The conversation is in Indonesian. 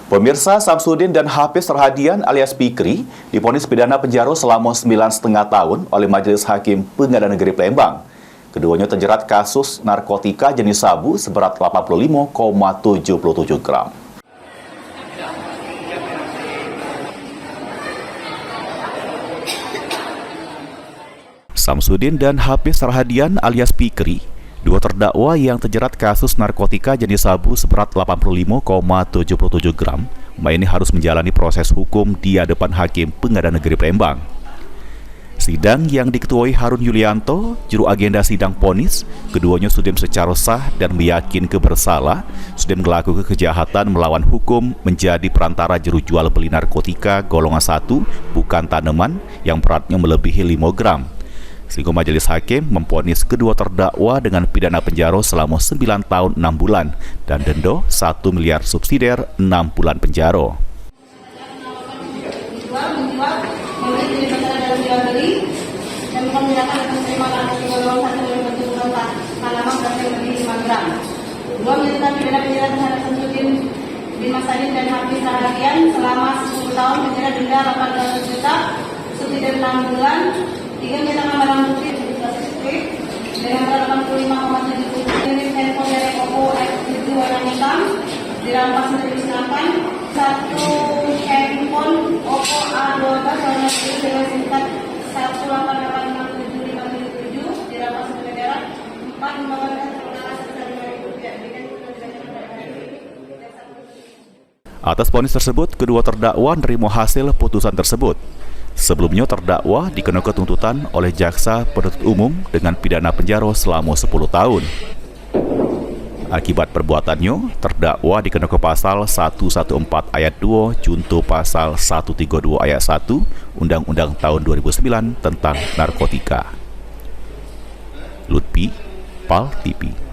Pemirsa, Samsudin dan Hafiz Rahadian alias Pikri divonis pidana penjara selama 9,5 tahun oleh Majelis Hakim Pengadilan Negeri Palembang. Keduanya terjerat kasus narkotika jenis sabu seberat 85,77 gram. Samsudin dan Hafiz Rahadian alias Pikri, dua terdakwa yang terjerat kasus narkotika jenis sabu seberat 85,77 gram, ini harus menjalani proses hukum di hadapan Hakim Pengadilan Negeri Palembang. Sidang yang diketuai Harun Yulianto, juru agenda sidang vonis, keduanya sudah secara sah dan meyakinkan bersalah sudah melakukan kejahatan melawan hukum menjadi perantara juru jual beli narkotika golongan 1 bukan tanaman yang beratnya melebihi 5 gram. Sehingga Majelis Hakim memvonis kedua terdakwa dengan pidana penjara selama 9 tahun 6 bulan dan denda 1 miliar subsidiar 6 bulan penjara. Dan Hafiz Rahadian selama 10 tahun penjara denda 800 juta subsidiar 6 bulan. 3 menyatakan barang bukti dengan berat 85,77 unit handphone dari Oppo X7 warna hitam dirampas dan dimusnahkan. 1 handphone Oppo A12 warna biru dengan singkat 1885757 dirampas oleh negara. 4 lembaga negara sebesar Rp5.000. Atas vonis tersebut, kedua terdakwa menerima hasil putusan tersebut. Sebelumnya terdakwa dikenakan tuntutan oleh jaksa penuntut umum dengan pidana penjara selama 10 tahun. Akibat perbuatannya, terdakwa dikenakan pasal 114 ayat 2 junto pasal 132 ayat 1 Undang-Undang tahun 2009 tentang narkotika. Lutfi, PAL TV.